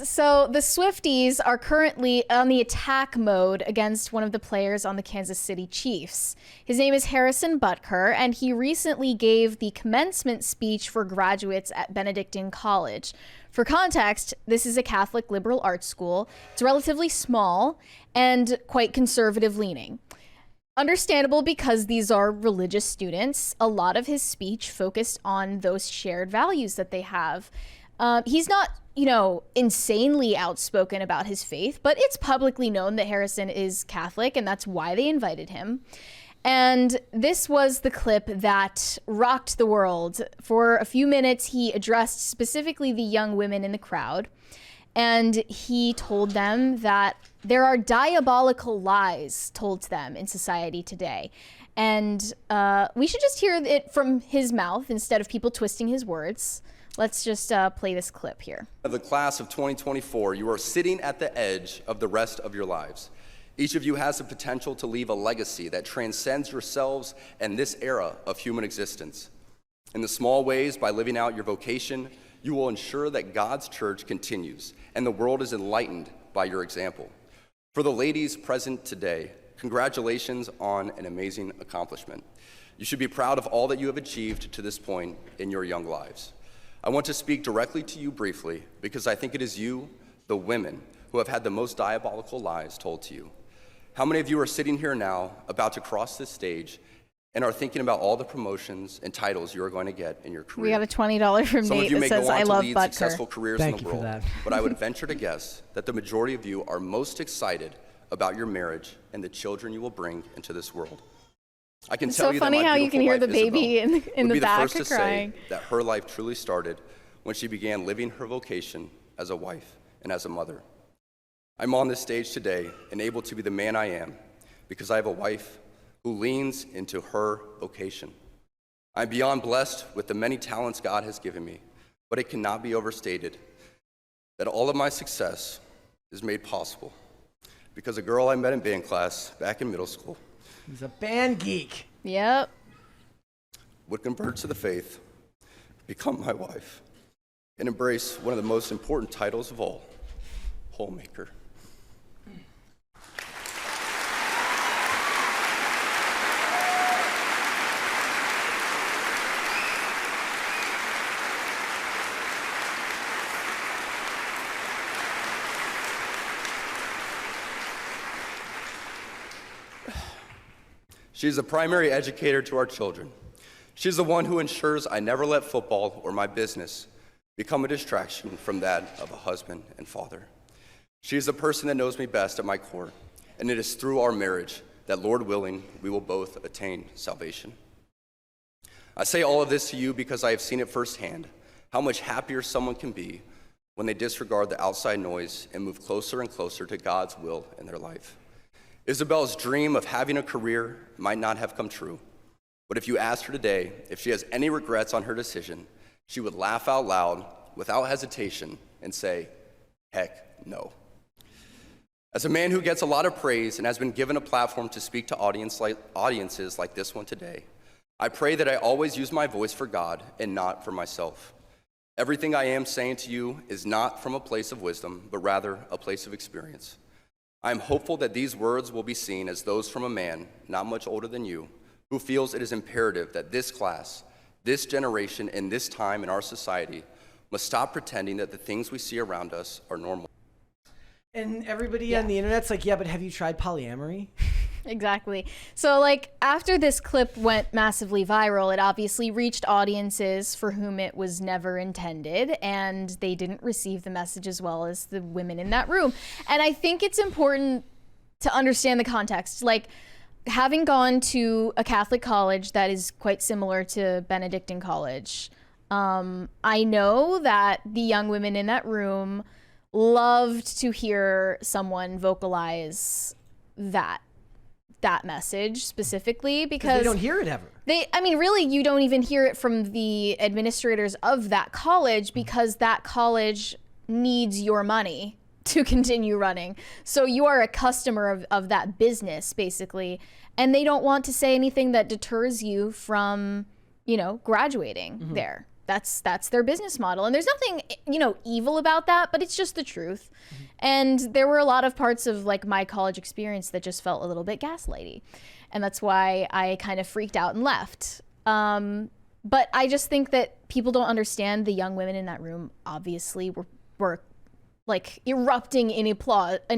So the Swifties are currently on the attack mode against one of the players on the Kansas City Chiefs. His name is Harrison Butker, and he recently gave the commencement speech for graduates at Benedictine College. For context, this is a Catholic liberal arts school. It's relatively small and quite conservative leaning. Understandable because these are religious students. A lot of his speech focused on those shared values that they have. He's not, insanely outspoken about his faith, but it's publicly known that Harrison is Catholic, and that's why they invited him. And this was the clip that rocked the world. For a few minutes, he addressed specifically the young women in the crowd, and he told them that there are diabolical lies told to them in society today. And we should just hear it from his mouth instead of people twisting his words. Let's just play this clip here. Of the class of 2024, you are sitting at the edge of the rest of your lives. Each of you has the potential to leave a legacy that transcends yourselves and this era of human existence. In the small ways, by living out your vocation, you will ensure that God's church continues and the world is enlightened by your example. For the ladies present today, congratulations on an amazing accomplishment. You should be proud of all that you have achieved to this point in your young lives. I want to speak directly to you briefly because I think it is you, the women, who have had the most diabolical lies told to you. How many of you are sitting here now about to cross this stage and are thinking about all the promotions and titles you are going to get in your career? We got a $20 from Some Nate of you that may says, go on "I to love lead Butker." successful careers in the world, but I would venture to guess that the majority of you are most excited about your marriage and the children you will bring into this world. I can tell you that my It's so funny how you can hear the beautiful wife, baby Isabel, in the would be back the first to crying. say that her life truly started when she began living her vocation as a wife and as a mother. I'm on this stage today and able to be the man I am because I have a wife who leans into her vocation. I'm beyond blessed with the many talents God has given me, but it cannot be overstated that all of my success is made possible because a girl I met in band class back in middle school. He's a band geek. Yep. Would convert to the faith, become my wife, and embrace one of the most important titles of all, homemaker. She's the primary educator to our children. She's the one who ensures I never let football or my business become a distraction from that of a husband and father. She is the person that knows me best at my core, and it is through our marriage that, Lord willing, we will both attain salvation. I say all of this to you because I have seen it firsthand, how much happier someone can be when they disregard the outside noise and move closer and closer to God's will in their life. Isabel's dream of having a career might not have come true, but if you asked her today if she has any regrets on her decision, she would laugh out loud without hesitation and say, heck no. As a man who gets a lot of praise and has been given a platform to speak to audiences like this one today, I pray that I always use my voice for God and not for myself. Everything I am saying to you is not from a place of wisdom, but rather a place of experience. I am hopeful that these words will be seen as those from a man not much older than you, who feels it is imperative that this class, this generation, and this time in our society must stop pretending that the things we see around us are normal. And everybody on the internet's like, yeah, but have you tried polyamory? Exactly. So after this clip went massively viral, it obviously reached audiences for whom it was never intended, and they didn't receive the message as well as the women in that room. And I think it's important to understand the context. Having gone to a Catholic college that is quite similar to Benedictine College, I know that the young women in that room loved to hear someone vocalize that message specifically because they don't hear it ever. Really, you don't even hear it from the administrators of that college because that college needs your money to continue running. So you are a customer of that business, basically, and they don't want to say anything that deters you from, graduating there. that's their business model. And there's nothing, evil about that, but it's just the truth. And there were a lot of parts of like my college experience that just felt a little bit gaslighty. And that's why I kind of freaked out and left. But I just think that people don't understand the young women in that room obviously were like erupting in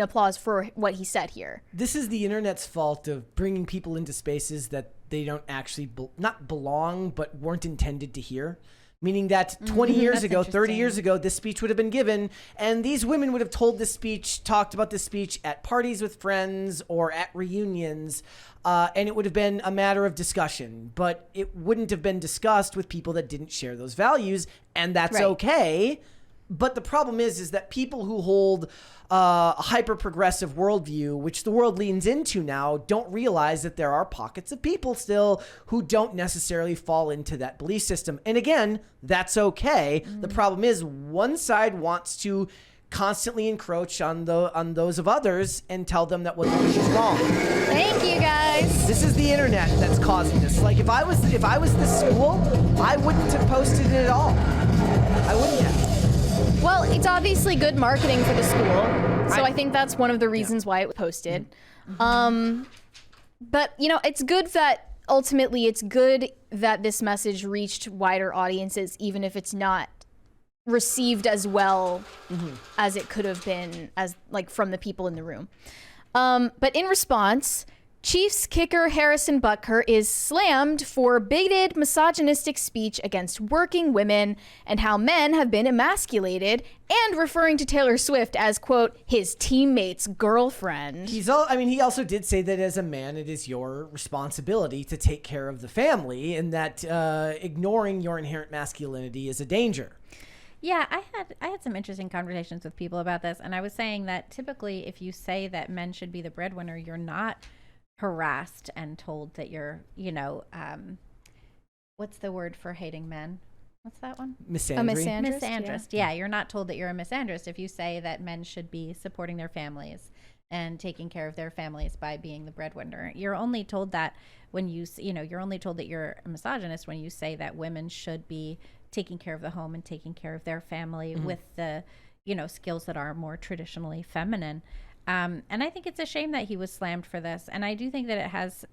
applause for what he said here. This is the internet's fault of bringing people into spaces that they don't actually not belong, but weren't intended to hear. Meaning that 20 years ago, 30 years ago, this speech would have been given, and these women would have told this speech, talked about this speech at parties with friends or at reunions, and it would have been a matter of discussion. But it wouldn't have been discussed with people that didn't share those values, and that's okay. But the problem is that people who hold a hyper-progressive worldview, which the world leans into now, don't realize that there are pockets of people still who don't necessarily fall into that belief system. And again, that's okay. The problem is one side wants to constantly encroach on those of others and tell them that what they're doing is wrong. Thank you, guys. This is the internet that's causing this. Like if I was this school, I wouldn't have posted it at all. I wouldn't have. Well, it's obviously good marketing for the school, so I think that's one of the reasons why it was posted. But, it's good that, ultimately, it's good that this message reached wider audiences, even if it's not received as well as it could have been from the people in the room. But in response, Chiefs kicker Harrison Butker is slammed for bigoted, misogynistic speech against working women and how men have been emasculated, and referring to Taylor Swift as, quote, his teammate's girlfriend. He also did say that as a man, it is your responsibility to take care of the family, and that ignoring your inherent masculinity is a danger. Yeah, I had some interesting conversations with people about this, and I was saying that typically if you say that men should be the breadwinner, you're not harassed and told that you're, what's the word for hating men? What's that one? Misandry. A misandrist. Misandrist. Yeah, you're not told that you're a misandrist if you say that men should be supporting their families and taking care of their families by being the breadwinner. You're only told that when you're only told that you're a misogynist when you say that women should be taking care of the home and taking care of their family with the, skills that are more traditionally feminine. And I think it's a shame that he was slammed for this. And I do think that it has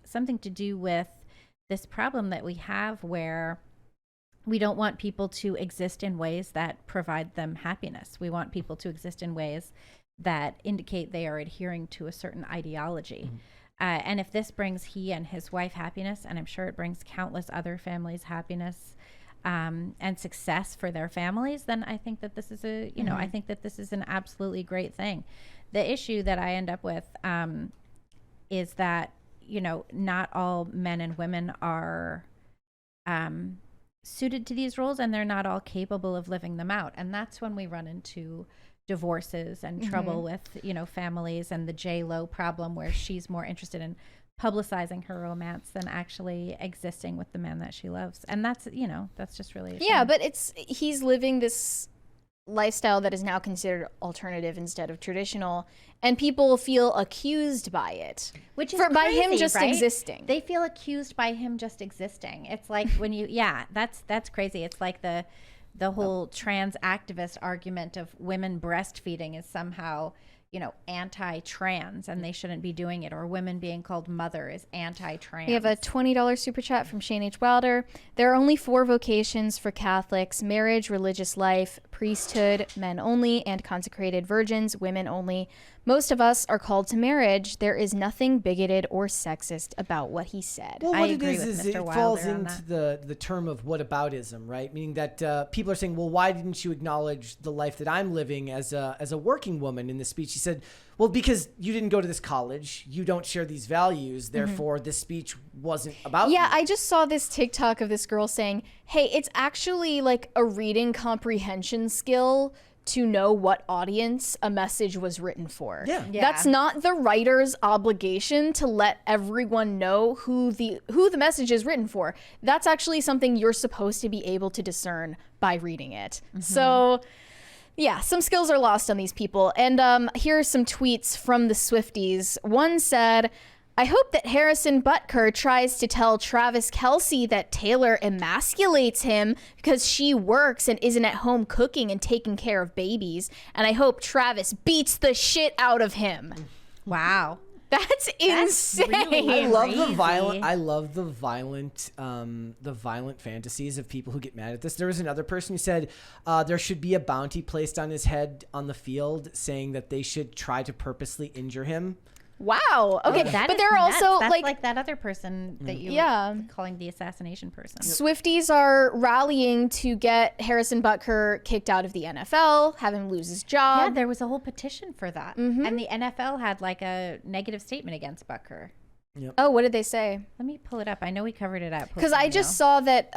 something to do with this problem that we have where we don't want people to exist in ways that provide them happiness. We want people to exist in ways that indicate they are adhering to a certain ideology. And if this brings he and his wife happiness, and I'm sure it brings countless other families happiness and success for their families, then I think that this is I think that this is an absolutely great thing. The issue that I end up with is that, not all men and women are suited to these roles, and they're not all capable of living them out. And that's when we run into divorces and trouble with, families, and the J-Lo problem where she's more interested in publicizing her romance than actually existing with the man that she loves. And that's, that's just really a shame. Yeah, but he's living this lifestyle that is now considered alternative instead of traditional, and people feel accused by it, which is by him just right? existing. They feel accused by him just existing. It's like when that's crazy. It's like the whole trans activist argument of women breastfeeding is somehow anti-trans and they shouldn't be doing it, or women being called mother is anti-trans. We have a $20 super chat from Shane H. Wilder. There are only 4 vocations for Catholics: marriage, religious life, priesthood, men only, and consecrated virgins, women only. Most of us are called to marriage. There is nothing bigoted or sexist about what he said. Well, I what agree it with is Mr. it Wilder falls on into the term of whataboutism, right? Meaning that people are saying, well, why didn't you acknowledge the life that I'm living as a working woman in this speech? He said, well, because you didn't go to this college, you don't share these values, therefore this speech wasn't about you. I just saw this TikTok of this girl saying, hey, it's actually like a reading comprehension skill to know what audience a message was written for. Yeah. That's not the writer's obligation to let everyone know who the message is written for. That's actually something you're supposed to be able to discern by reading it. So yeah, some skills are lost on these people. And here are some tweets from the Swifties. One said, I hope that Harrison Butker tries to tell Travis Kelce that Taylor emasculates him because she works and isn't at home cooking and taking care of babies. And I hope Travis beats the shit out of him. Wow. That's insane. I love the Crazy. violent. I love the violent fantasies of people who get mad at this. There was another person who said there should be a bounty placed on his head on the field, saying that they should try to purposely injure him. Wow. Okay, That but is there are nuts. also That's like like that other person that you Yeah. were calling the assassination person. Swifties are rallying to get Harrison Butker kicked out of the NFL, have him lose his Yeah, job. there was a whole petition for that, and the NFL had like a negative statement against Butker. Oh, what did they say? Let me pull it up. I know we covered it up Because I just saw that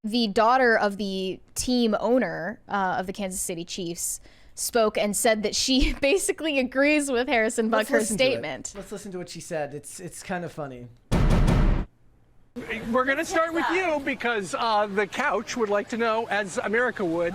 the daughter of the team owner of the Kansas City Chiefs spoke and said that she basically agrees with Harrison Let's Butker's listen to it. statement. Let's listen to what she said. It's kind of funny. We're going to start with you because the couch would like to know, as America would,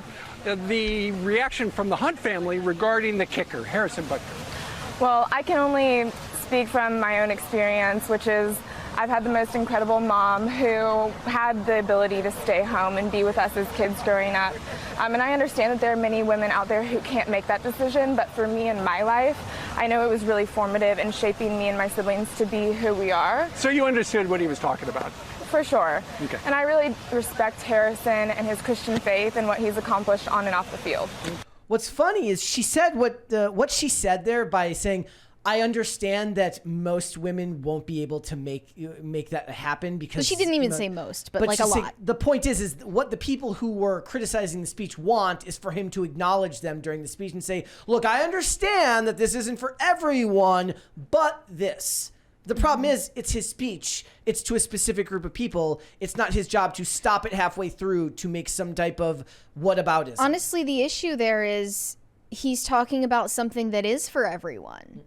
the reaction from the Hunt family regarding the kicker, Harrison Butker. Well, I can only speak from my own experience, which is I've had the most incredible mom who had the ability to stay home and be with us as kids growing up. And I understand that there are many women out there who can't make that decision, but for me in my life, I know it was really formative in shaping me and my siblings to be who we are. So you understood what he was talking about? For sure. Okay. And I really respect Harrison and his Christian faith and what he's accomplished on and off the field. What's funny is she said what she said there by saying, I understand that most women won't be able to make that happen because But she didn't even say most, but like a she's saying- lot. the point is what the people who were criticizing the speech want is for him to acknowledge them during the speech and say, look, I understand that this isn't for everyone, but this. The problem is it's his speech. It's to a specific group of people. It's not his job to stop it halfway through to make some type of whataboutism. Honestly, the issue there is he's talking about something that is for everyone.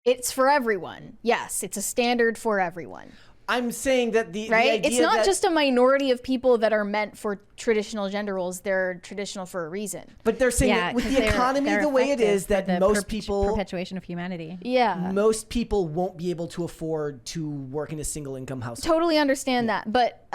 It's for everyone. Yes, it's a standard for everyone. I'm saying that the Right? idea It's not that- just a minority of people that are meant for traditional gender roles. They're traditional for a reason. But they're saying that with 'cause the economy they're the way it effective is, for that the most people perpetuation of humanity. Yeah. most people won't be able to afford to work in a single income household. Totally understand that. But,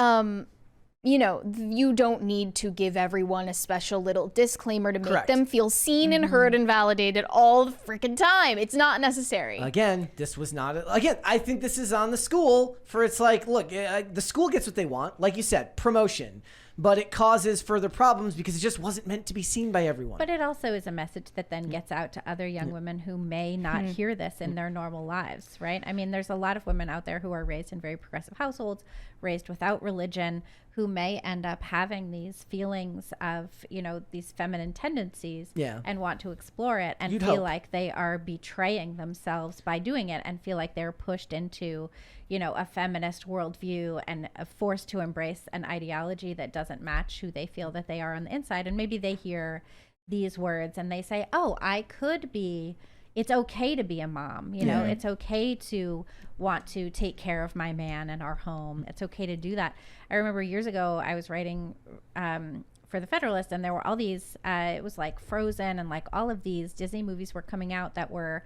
you know, you don't need to give everyone a special little disclaimer to make Correct. them feel seen and heard and validated all the freaking time. It's not necessary. Again, this was not again, I think this is on the school for it's like, look, the school gets what they want, like you said, promotion, but it causes further problems because it just wasn't meant to be seen by everyone. But it also is a message that then gets out to other young women who may not hear this in their normal lives, right? I mean, there's a lot of women out there who are raised in very progressive households, raised without religion, who may end up having these feelings of, you know, these feminine tendencies and want to explore it and You'd feel hope. like they are betraying themselves by doing it and feel like they're pushed into, you know, a feminist worldview and forced to embrace an ideology that doesn't match who they feel that they are on the inside. And maybe they hear these words and they say, oh, I could be, it's okay to be a mom, you know, it's okay to want to take care of my man and our home. It's okay to do that. I remember years ago, I was writing for the Federalist, and there were all these, it was like Frozen and like all of these Disney movies were coming out that were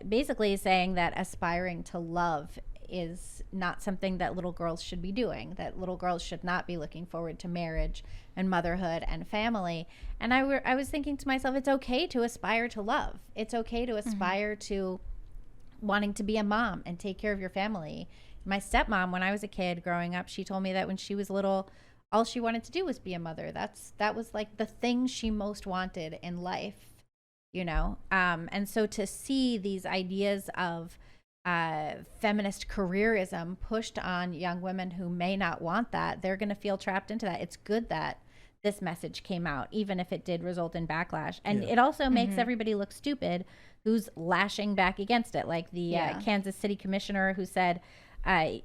basically saying that aspiring to love is not something that little girls should be doing, that little girls should not be looking forward to marriage and motherhood and family. And I was thinking to myself, it's okay to aspire to love. It's okay to aspire to wanting to be a mom and take care of your family. My stepmom, when I was a kid growing up, she told me that when she was little, all she wanted to do was be a mother. That was like the thing she most wanted in life, you know? And so to see these ideas of feminist careerism pushed on young women who may not want that, they're going to feel trapped into that. It's good that this message came out, even if it did result in backlash. And it also makes everybody look stupid who's lashing back against it. Like the Kansas City commissioner who said,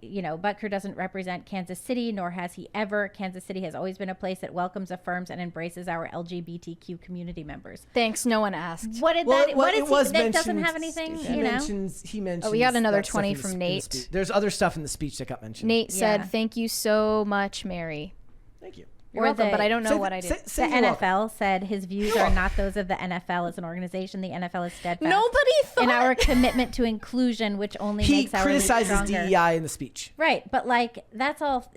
you know, Butker doesn't represent Kansas City, nor has he ever. Kansas City has always been a place that welcomes, affirms, and embraces our LGBTQ community members. Thanks. No one asked. What did Well, that? What it is was he, that mentioned- doesn't have anything, He you know? mentions. Oh, we got another that stuff 20 in the from in the Nate. speech. There's other stuff in the speech that got mentioned. Nate said, Yeah. "Thank you so much, Mary." Thank you. You're welcome, but I don't know what I did. The NFL said his views are not those of the NFL as an organization. The NFL is steadfast Nobody thought in our commitment to inclusion, which only makes our league criticizes stronger. DEI in the speech. Right, but like that's all.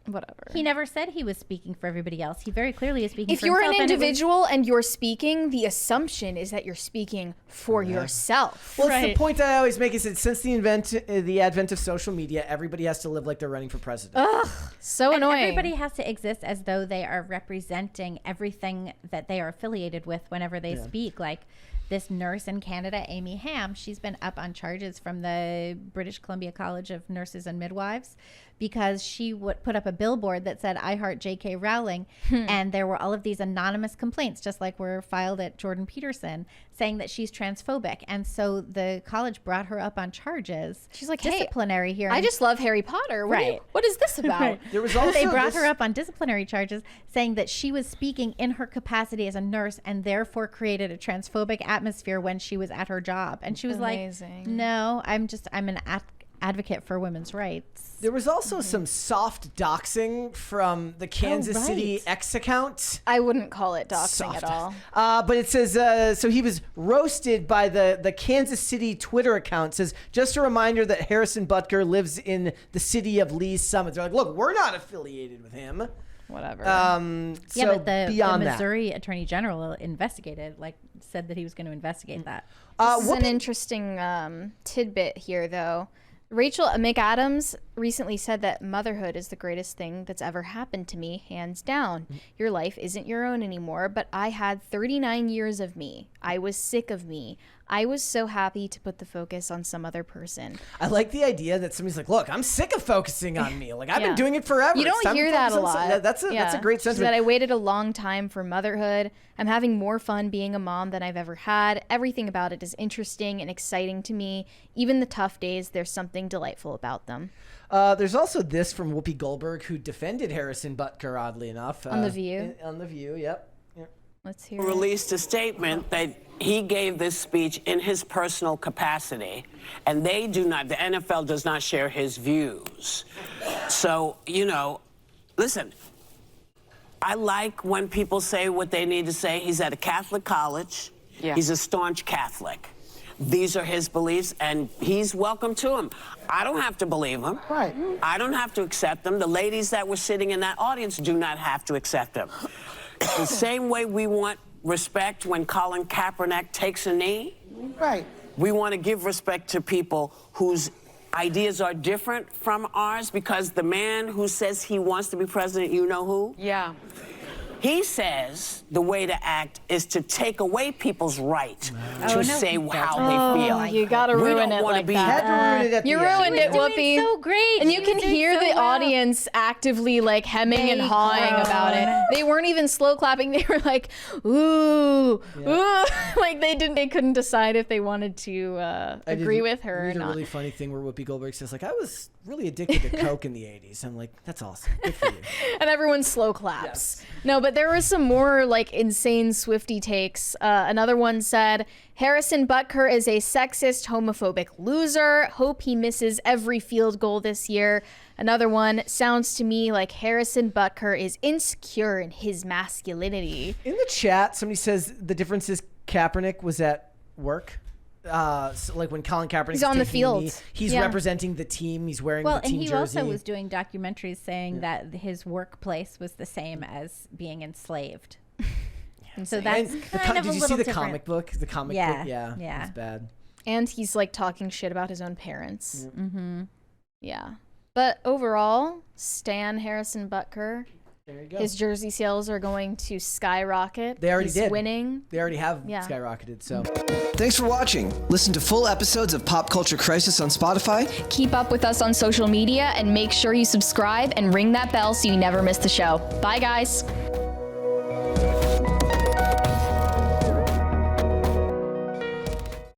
Whatever. He never said he was speaking for everybody else. He very clearly is speaking If for you're himself. an and it was- individual and you're speaking, the assumption is that you're speaking for yourself. Well, it's the point I always make is that since the advent of social media, everybody has to live like they're running for president. So and annoying. everybody has to exist as though they are representing everything that they are affiliated with whenever they speak. Like this nurse in Canada, Amy Ham, she's been up on charges from the British Columbia College of Nurses and Midwives because she would put up a billboard that said, "I heart J.K. Rowling." And there were all of these anonymous complaints, just like were filed at Jordan Peterson, saying that she's transphobic. And so the college brought her up on charges. She's like, hey, disciplinary hearings. I just love Harry Potter. Right. What is this about? Right. There was also they brought her up on disciplinary charges, saying that she was speaking in her capacity as a nurse and therefore created a transphobic atmosphere when she was at her job. And she was Amazing. like, "No, I'm an advocate for women's rights." There was also some soft doxing from the Kansas City X account. I wouldn't call it doxing at all. But it says, so he was roasted by the Kansas City Twitter account. It says, just a reminder that Harrison Butker lives in the city of Lee's Summit. They're like, look, we're not affiliated with him. Whatever. So But the beyond Missouri Attorney General said that he was going to investigate that. This is an interesting tidbit here, though. Rachel McAdams recently said that motherhood is the greatest thing that's ever happened to me, hands down. Your life isn't your own anymore, but I had 39 years of me. I was sick of me. I was so happy to put the focus on some other person. I like the idea that somebody's like, look, I'm sick of focusing on me. Like, I've been doing it forever. You It's don't time to hear that a focus on lot. some-" That's a great She said, sentiment. I waited a long time for motherhood. I'm having more fun being a mom than I've ever had. Everything about it is interesting and exciting to me. Even the tough days, there's something delightful about them. There's also this from Whoopi Goldberg, who defended Harrison Butker, oddly enough. On The View? On The View, yep. Let's hear it. Released a statement that he gave this speech in his personal capacity, and the NFL does not share his views. So, listen, I like when people say what they need to say. He's at a Catholic college. Yeah. He's a staunch Catholic. These are his beliefs, and he's welcome to them. I don't have to believe him. Right. I don't have to accept them. The ladies that were sitting in that audience do not have to accept them. The same way we want respect when Colin Kaepernick takes a knee. Right. We want to give respect to people whose ideas are different from ours, because the man who says he wants to be president, you know who? Yeah. He says the way to act is to take away people's right to say how they feel. You gotta ruin it like that. Had to ruin it at You the end. ruined it, doing Whoopi. so great. And She you can was doing hear so the well. audience actively like hemming and hawing about it. They weren't even slow clapping. They were like, ooh, ooh. Like they couldn't decide if they wanted to agree with her or There's a not. really funny thing where Whoopi Goldberg says, like, I was really addicted to Coke in the 80s. I'm like, that's awesome. Good for you. And everyone slow claps. No, but there was some more like insane Swiftie takes. Another one said, Harrison Butker is a sexist, homophobic loser. Hope he misses every field goal this year. Another one, sounds to me like Harrison Butker is insecure in his masculinity. In the chat, somebody says the difference is Kaepernick was at work. So like when Colin Kaepernick He's on the field. He's representing the team. He's wearing the team and he jersey. also was doing documentaries saying that his workplace was the same as being enslaved. And so that's kind of did a you see little the different. comic book? The comic Yeah, book? Yeah. yeah. It's bad. And he's like talking shit about his own parents. Mm-hmm. Yeah. But overall, stan Harrison Butker. There you go. His jersey sales are going to skyrocket. They already He's did. winning. They already have skyrocketed. So, thanks for watching. Listen to full episodes of Pop Culture Crisis on Spotify. Keep up with us on social media and make sure you subscribe and ring that bell so you never miss the show. Bye, guys.